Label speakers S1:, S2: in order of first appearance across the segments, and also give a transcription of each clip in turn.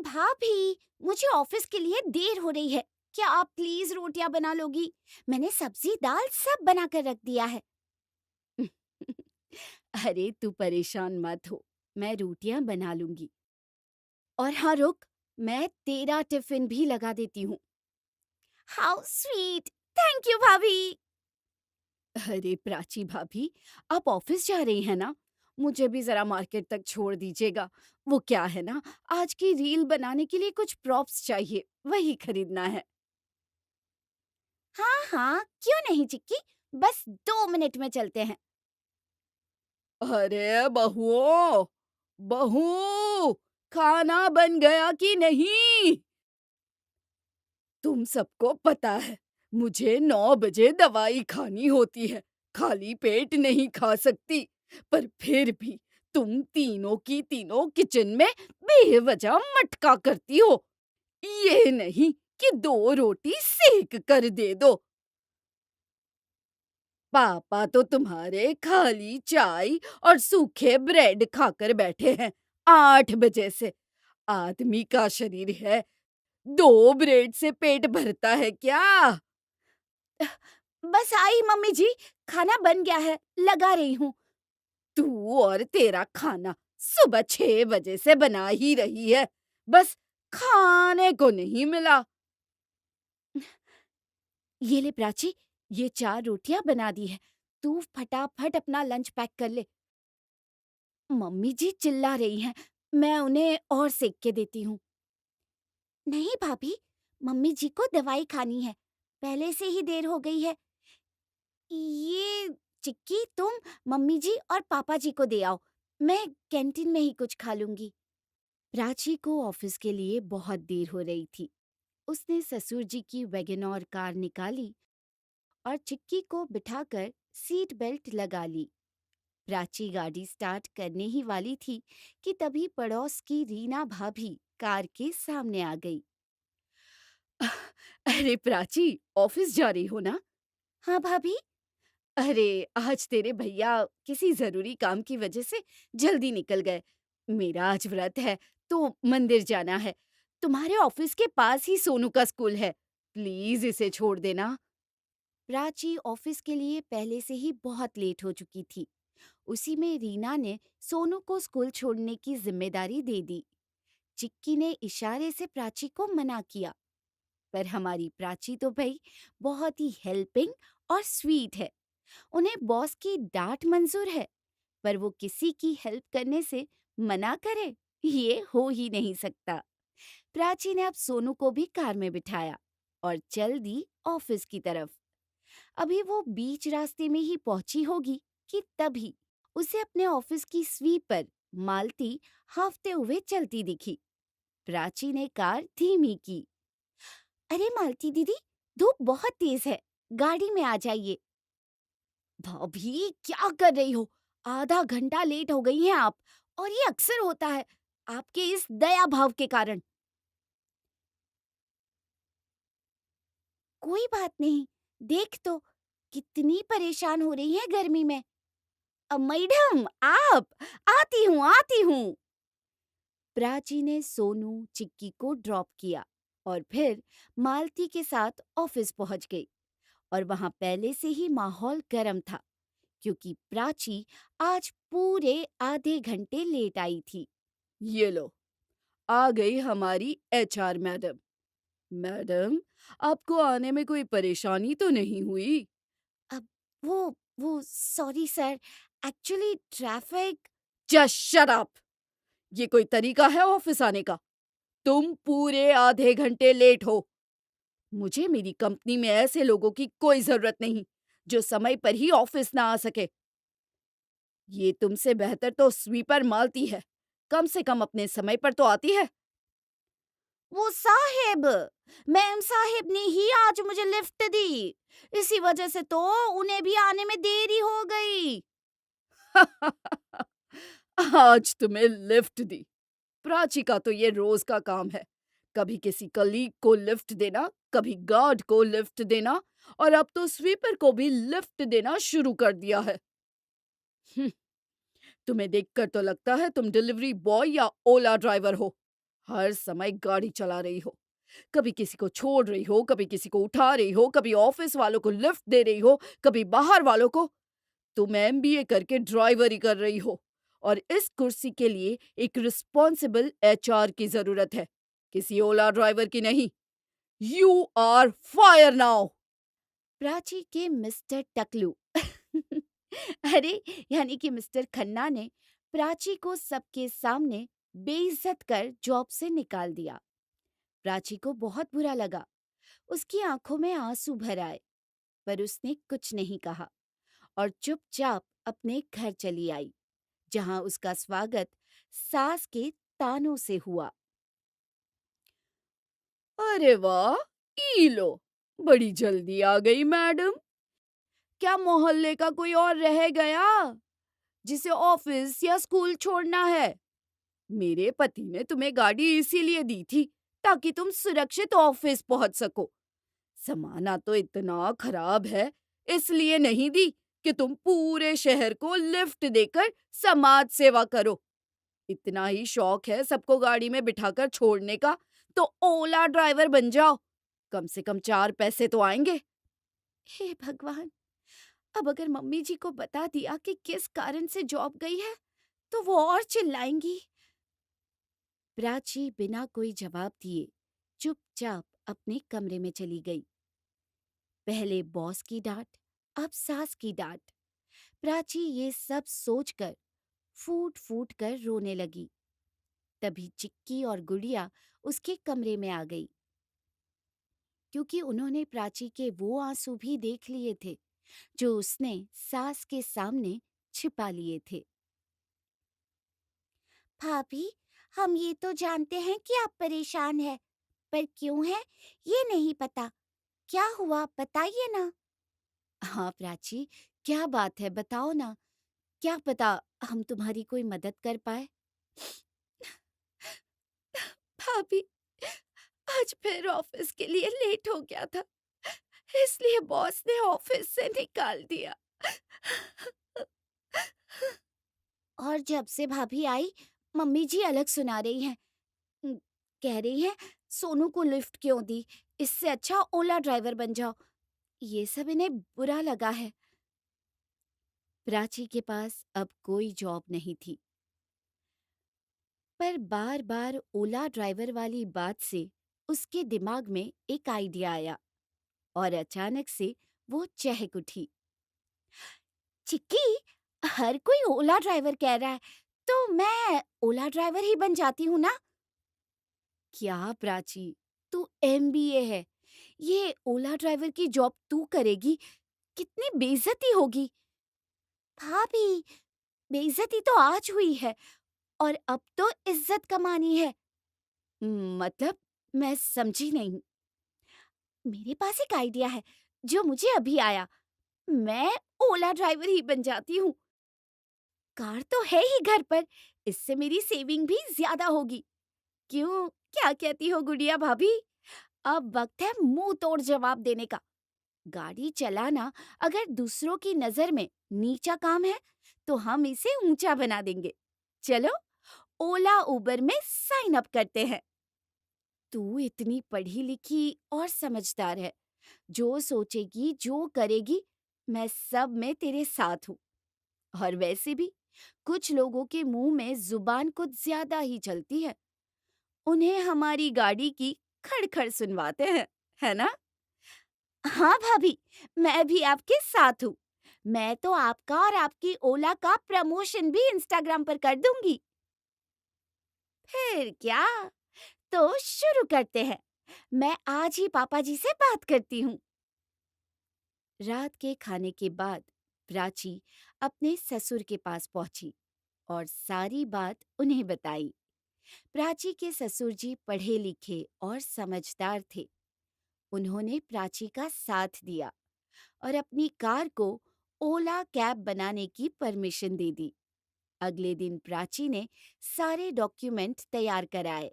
S1: भाभी, मुझे ऑफिस के लिए देर हो रही है। क्या आप प्लीज रोटियां बना लोगी? मैंने सब्जी दाल सब बना कर रख दिया है। अरे तू परेशान मत हो, मैं रोटियां बना लूंगी। और हाँ रुक, मैं तेरा टिफिन भी लगा देती हूँ। हाउ स्वीट, थैंक यू भाभी। अरे प्राची भाभी, आप ऑफिस जा रही हैं ना? मुझे भी जरा मार्केट तक छोड़ दीजिएगा। वो क्या है ना, आज की रील बनाने के लिए कुछ प्रॉप्स चाहिए, वही खरीदना है। हाँ हाँ, क्यों नहीं चिक्की, बस 2 मिनट में चलते हैं।
S2: अरे बहुओं, बहू, खाना बन गया कि नहीं? तुम सबको पता है, मुझे 9 बजे दवाई खानी होती है। खाली पेट नहीं खा सकती। पर फिर भी तुम तीनों की तीनों किचन में बेवजह मटका करती हो। ये नहीं कि 2 रोटी सेक कर दे दो। पापा तो तुम्हारे खाली चाय और सूखे ब्रेड खाकर बैठे हैं 8 बजे से। आदमी का शरीर है, 2 ब्रेड से पेट भरता है क्या?
S1: बस आई मम्मी जी, खाना बन गया है, लगा रही हूँ।
S2: तू और तेरा खाना सुबह 6 बजे से बना ही रही है, बस खाने को नहीं मिला।
S1: ये ले प्राची, ये 4 रोटियां बना दी है। तू फटाफट अपना लंच पैक कर ले। मम्मी जी चिल्ला रही हैं, मैं उन्हें और सेक के देती हूँ। नहीं भाभी, मम्मी जी को दवाई खानी है, पहले से ही देर हो गई है। ये चिक्की, तुम मम्मी जी और पापा जी को दे आओ, मैं कैंटीन में ही कुछ खा लूंगी। प्राची को ऑफिस के लिए बहुत देर हो रही थी। उसने ससुर जी की वैगनआर कार निकाली और चिक्की को बिठाकर सीट बेल्ट लगा ली। प्राची गाड़ी स्टार्ट करने ही वाली थी कि तभी पड़ोस की रीना भाभी कार के सामने आ गई।
S2: अरे प्राची, ऑफिस जा रही हो ना?
S1: हाँ भाभी।
S2: अरे आज तेरे भैया किसी जरूरी काम की वजह से जल्दी निकल गए। मेरा आज व्रत है, तो मंदिर जाना है। तुम्हारे ऑफिस के पास ही सोनू का स्कूल है, प्लीज इसे छोड़ देना।
S1: प्राची ऑफिस के लिए पहले से ही बहुत लेट हो चुकी थी। उसी में रीना ने सोनू को स्कूल छोड़ने की जिम्मेदारी दे दी। चिक्की ने इशारे से प्राची को मना किया, पर हमारी प्राची तो भाई बहुत ही हेल्पिंग और स्वीट है। उन्हें बॉस की डांट मंजूर है, पर वो किसी की हेल्प करने से मना करे, ये हो ही नहीं सकता। प्राची ने अब सोनू को भी कार में बिठाया और चल दी ऑफिस की तरफ। अभी वो बीच रास्ते में ही पहुंची होगी कि तभी उसे अपने ऑफिस की स्वीपर मालती हांफते हुए चलती दिखी। प्राची ने कार धीमी की। अरे मालती दीदी, धूप बहुत तेज है, गाड़ी में आ जाइए। भाभी क्या कर रही हो? आधा घंटा लेट हो गई हैं आप, और ये अक्सर होता है आपके इस दया भाव के कारण। कोई बात नहीं, देख तो कितनी परेशान हो रही है गर्मी में। मैडम आप, आती हूँ। प्राची ने सोनू चिक्की को ड्रॉप किया और फिर मालती के साथ ऑफिस पहुंच गई। और वहां पहले से ही माहौल गर्म था, क्योंकि प्राची आज पूरे आधे घंटे लेट आई थी।
S2: ये लो, आ गई हमारी एचआर मैडम। मैडम, आपको आने में कोई परेशानी तो नहीं हुई?
S1: अब वो sorry sir, actually traffic.
S2: Just shut up! ये कोई तरीका है ऑफिस आने का? तुम पूरे आधे घंटे लेट हो। मुझे मेरी कंपनी में ऐसे लोगों की कोई जरूरत नहीं जो समय पर ही ऑफिस ना आ सके। ये तुमसे बेहतर तो स्वीपर मालती है, कम से कम अपने समय पर तो आती है।
S1: वो साहिब, मैम साहिब ने ही आज मुझे लिफ्ट दी, इसी वजह से तो उन्हें भी आने में देरी हो गई।
S2: आज तुम्हें लिफ्ट दी? प्राची का तो ये रोज का काम है। कभी किसी कलीग को लिफ्ट देना, कभी गार्ड को लिफ्ट देना, और अब तो स्वीपर को भी लिफ्ट देना शुरू कर दिया है। हम्म, तुम्हें देखकर तो लगता है तुम डिलीवरी बॉय या ओला ड्राइवर हो। हर समय गाड़ी चला रही हो, कभी किसी को छोड़ रही हो, कभी किसी को उठा रही हो, कभी ऑफिस वालों को लिफ्ट दे रही हो, कभी बाहर वालों को। तुम एमबीए करके ड्राइवरी कर रही हो और इस कुर्सी के लिए एक रिस्पॉन्सिबल एचआर की जरूरत है, किसी ओला ड्राइवर की नहीं। You are fire now.
S1: Prachi के मिस्टर टकलू अरे, यानी कि मिस्टर खन्ना ने प्राची को सबके सामने बेइज्जत कर जॉब से निकाल दिया। प्राची को बहुत बुरा लगा। उसकी आंखों में आंसू भर आए, पर उसने कुछ नहीं कहा और चुपचाप अपने घर चली आई, जहां उसका स्वागत सास के तानों से हुआ।
S2: अरे वाह, ई लो, बड़ी जल्दी आ गई मैडम। क्या मोहल्ले का कोई और रह गया जिसे ऑफिस या स्कूल छोड़ना है? मेरे पति ने तुम्हें गाड़ी इसीलिए दी थी ताकि तुम सुरक्षित ऑफिस पहुंच सको। जमाना तो इतना खराब है, इसलिए नहीं दी कि तुम पूरे शहर को लिफ्ट देकर समाज सेवा करो। इतना ही शौक है सबको गाड़ी में बिठाकर छोड़ने का, तो ओला ड्राइवर बन जाओ। कम से कम 4 पैसे तो आएंगे।
S1: हे भगवान! अब अगर मम्मी जी को बता दिया कि किस कारण से जॉब गई है, तो वो और चिल्लाएंगी। प्राची बिना कोई जवाब दिए चुपचाप अपने कमरे में चली गई। पहले बॉस की डांट, अब सास की डांट। प्राची ये सब सोचकर फूट फूट कर रोने लगी। तभी चिक्की और गुड़िया उसके कमरे में आ गई, क्योंकि उन्होंने प्राची के वो आंसू भी देख लिए थे जो उसने सास के सामने छिपा लिए थे। भाभी, हम ये तो जानते हैं कि आप परेशान हैं, पर क्यों है ये नहीं पता। क्या हुआ बताइए ना। हाँ प्राची, क्या बात है बताओ ना। क्या पता हम तुम्हारी कोई मदद कर पाए। भाभी, आज फिर ऑफिस के लिए लेट हो गया था, इसलिए बॉस ने ऑफिस से निकाल दिया। और जब से भाभी आई, मम्मी जी अलग सुना रही हैं। उम, कह रही हैं सोनू को लिफ्ट क्यों दी, इससे अच्छा ओला ड्राइवर बन जाओ। ये सब इन्हें बुरा लगा है। प्राची के पास अब कोई जॉब नहीं थी, पर बार बार ओला ड्राइवर वाली बात से उसके दिमाग में एक आइडिया आया और अचानक से वो चहक उठी। चिक्की, हर कोई ओला ड्राइवर कह रहा है, तो मैं ओला ड्राइवर ही बन जाती हूँ ना। क्या प्राची, तू एमबीए है, ये ओला ड्राइवर की जॉब तू करेगी, कितनी बेइज्जती होगी। भाभी, बेइज्जती तो आज हुई है और अब तो इज्जत कमानी है। मतलब, मैं समझी नहीं। मेरे पास एक आइडिया है जो मुझे अभी आया। मैं ओला ड्राइवर ही बन जाती हूँ। कार तो है ही घर पर, इससे मेरी सेविंग भी ज्यादा होगी। क्यों, क्या कहती हो गुड़िया भाभी? अब वक्त है मुंह तोड़ जवाब देने का। गाड़ी चलाना अगर दूसरों की नजर में नीचा काम है, तो हम इसे ऊंचा बना देंगे। चलो, ओला उबर में साइन अप करते हैं। तू इतनी पढ़ी लिखी और समझदार है, जो सोचेगी जो करेगी, मैं सब में तेरे साथ हूँ। और वैसे भी कुछ लोगों के मुंह में जुबान कुछ ज्यादा ही चलती है। उन्हें हमारी गाड़ी की खड़खड़ सुनवाते हैं, है ना? हाँ भाभी, मैं भी आपके साथ हूँ। मैं तो आपका और आपकी ओला का प्रमोशन भी इंस्टाग्राम पर कर दूंगी। फिर क्या, तो शुरू करते हैं। मैं आज ही पापा जी से बात करती हूँ। रात के खाने के बाद प्राची अपने ससुर के पास पहुंची और सारी बात उन्हें बताई। प्राची के ससुर जी पढ़े लिखे और समझदार थे। उन्होंने प्राची का साथ दिया और अपनी कार को ओला कैब बनाने की परमिशन दे दी। अगले दिन प्राची ने सारे डॉक्यूमेंट तैयार कराए,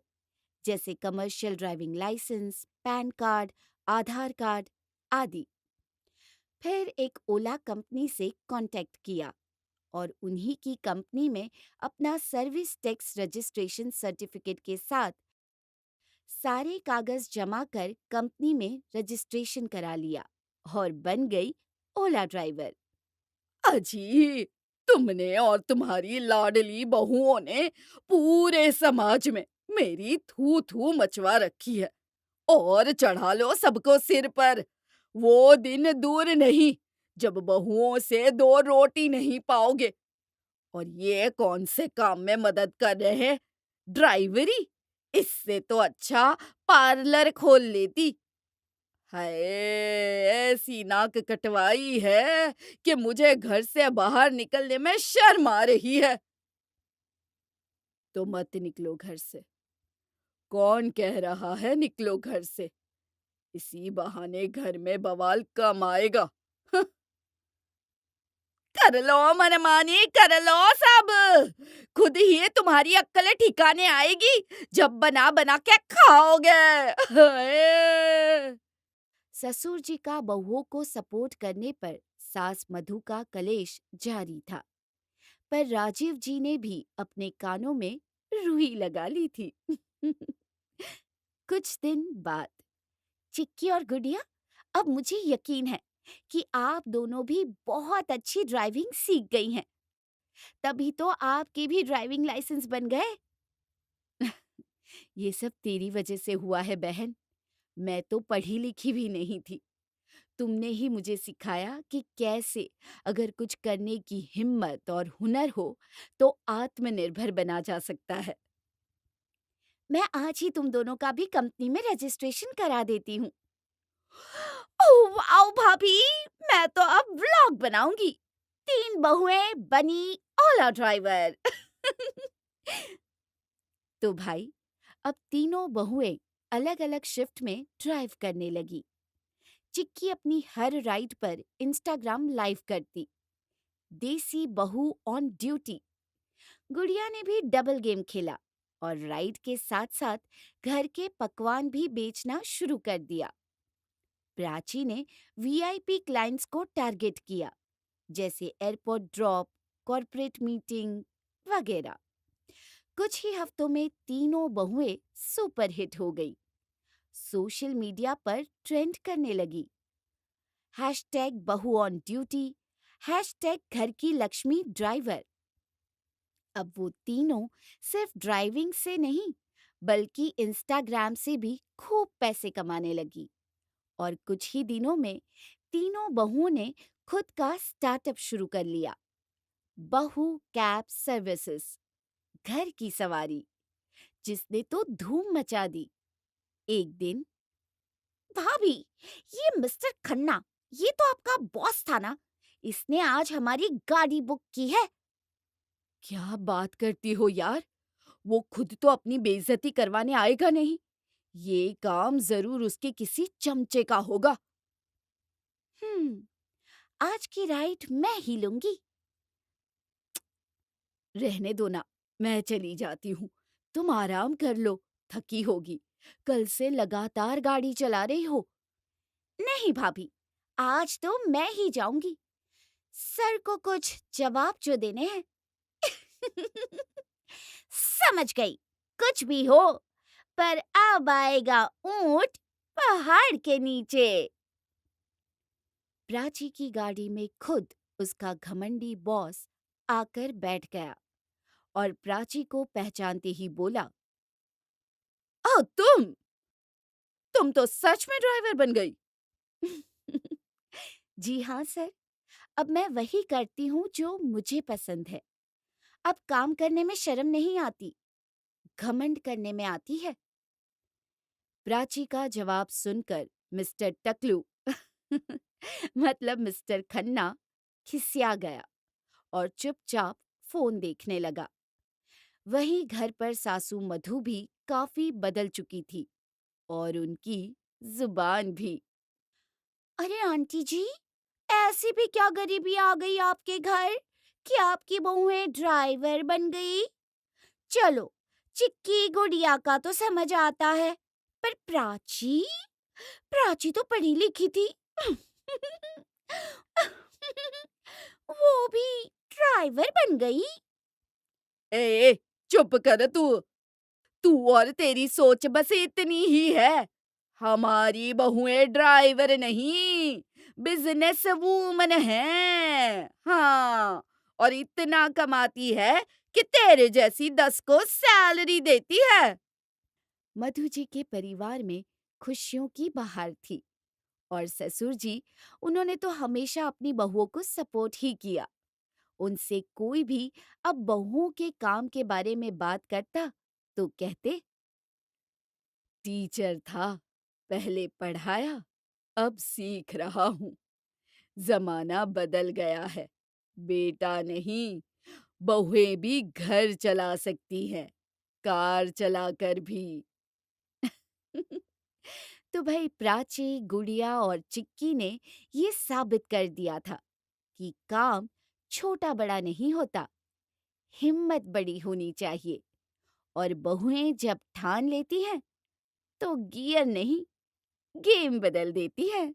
S1: जैसे commercial driving licence, PAN card, Aadhaar card आदि। फिर एक ओला कंपनी से कांटेक्ट किया और उन्हीं की कंपनी में अपना सर्विस टैक्स रजिस्ट्रेशन सर्टिफिकेट के साथ सारे कागज जमा कर कंपनी में रजिस्ट्रेशन करा लिया और बन गई ओला ड्राइवर।
S2: अजी, तुमने और तुम्हारी लाडली बहुओं ने पूरे समाज में मेरी थू थू मचवा रखी है। और चढ़ा लो सबको सिर पर। वो दिन दूर नहीं जब बहुओं से दो रोटी नहीं पाओगे। और ये कौन से काम में मदद कर रहे हैं? ड्राइवरी? इससे तो अच्छा पार्लर खोल लेती। हाय, ऐसी नाक कटवाई है कि मुझे घर से बाहर निकलने में शर्म आ रही है। तो मत निकलो घर से। कौन कह रहा है निकलो घर से? इसी बहाने घर में बवाल कम आएगा। हं, कर लो मनमानी, कर लो सब। खुद ही तुम्हारी अक्ल ठिकाने आएगी जब बना बना के खाओगे। हाय।
S1: ससुर जी का बहुओं को सपोर्ट करने पर सास मधु का कलेश जारी था, पर राजीव जी ने भी अपने कानों में रुई लगा ली थी। कुछ दिन बाद, चिक्की और गुड़िया, अब मुझे यकीन है कि आप दोनों भी बहुत अच्छी ड्राइविंग सीख गई हैं। तभी तो आपके भी ड्राइविंग लाइसेंस बन गए। ये सब तेरी वजह से हुआ है बहन। मैं तो पढ़ी लिखी भी नहीं थी। तुमने ही मुझे सिखाया कि कैसे अगर कुछ करने की हिम्मत और हुनर हो तो आत्मनिर्भर बना जा सकता है। मैं आज ही तुम दोनों का भी कंपनी में रजिस्ट्रेशन करा देती हूँ। ओह वाओ भाभी, मैं तो अब व्लॉग बनाऊंगी। 3 बहुएं बनी ओला ड्राइवर। तो भाई, अब तीनों बहुएं अलग-अलग शिफ्ट में ड्राइव करने लगी। चिक्की अपनी हर राइड पर इंस्टाग्राम लाइव करती, देसी बहू ऑन ड्यूटी। गुड़िया ने भी डबल गेम खेला और राइड के साथ साथ घर के पकवान भी बेचना शुरू कर दिया। प्राची ने वीआईपी क्लाइंट्स को टारगेट किया, जैसे एयरपोर्ट ड्रॉप, कॉर्पोरेट मीटिंग वगैरह। कुछ ही हफ्तों में तीनों बहुएं सुपर हिट हो गई। सोशल मीडिया पर ट्रेंड करने लगी। हैशटैग बहू ऑन ड्यूटी, हैशटैग घर की लक्ष्मी ड्राइवर। अब वो तीनों सिर्फ ड्राइविंग से नहीं, बल्कि इंस्टाग्राम से भी खूब पैसे कमाने लगी। और कुछ ही दिनों में तीनों बहुओं ने खुद का स्टार्टअप शुरू कर लिया, बहू कैब सर्विसेज, घर की सवारी, जिसने तो धूम मचा दी। एक दिन, भाभी, ये मिस्टर खन्ना, ये तो आपका बॉस था ना? इसने आज हमारी गाड़ी बुक की है।
S2: क्या बात करती हो यार? वो खुद तो अपनी बेइज्जती करवाने आएगा नहीं। ये काम जरूर उसके किसी चमचे का होगा।
S1: आज की राइड मैं ही लूंगी।
S2: रहने दो ना, मैं चली जाती हूँ। तुम आराम कर लो, थकी होगी। कल से लगातार गाड़ी चला रही हो।
S1: नहीं भाभी, आज तो मैं ही जाऊंगी। सर को कुछ जवाब जो देने हैं। समझ गई, कुछ भी हो, पर अब आएगा ऊंट पहाड़ के नीचे। प्राची की गाड़ी में खुद उसका घमंडी बॉस आकर बैठ गया और प्राची को पहचानते ही बोला,
S2: ओह, तुम तो सच में ड्राइवर बन गई।
S1: जी हाँ सर, अब मैं वही करती हूँ जो मुझे पसंद है। अब काम करने में शर्म नहीं आती, घमंड करने में आती है। प्राची का जवाब सुनकर मिस्टर टकलू मतलब मिस्टर खन्ना खिसिया गया और चुपचाप फोन देखने लगा। वहीं घर पर सासू मधु भी काफी बदल चुकी थी और उनकी जुबान भी। अरे आंटी जी, ऐसी भी क्या गरीबी आ गई आपके घर कि आपकी बहुएं ड्राइवर बन गई? चलो, चिक्की गुड़िया का तो समझ आता है, पर प्राची, प्राची तो पढ़ी लिखी थी। वो भी ड्राइवर बन गई।
S2: ए, चुप कर तू। तू और तेरी सोच बस इतनी ही है। हमारी बहुएं ड्राइवर नहीं, बिजनेस वूमन हैं। हाँ, और इतना कमाती है कि तेरे जैसी 10 को सैलरी देती है।
S1: मधु जी के परिवार में खुशियों की बहार थी और ससुर जी, उन्होंने तो हमेशा अपनी बहुओं को सपोर्ट ही किया। उनसे कोई भी अब बहुओं के काम के बारे में बात करता तो कहते,
S2: टीचर था, पहले पढ़ाया, अब सीख रहा हूँ। जमाना बदल गया है। बेटा नहीं, बहुएं भी घर चला सकती हैं, कार चलाकर भी।
S1: तो भाई प्राची, गुड़िया और चिक्की ने ये साबित कर दिया था कि काम छोटा बड़ा नहीं होता, हिम्मत बड़ी होनी चाहिए। और बहुएं जब ठान लेती हैं तो गियर नहीं, गेम बदल देती है।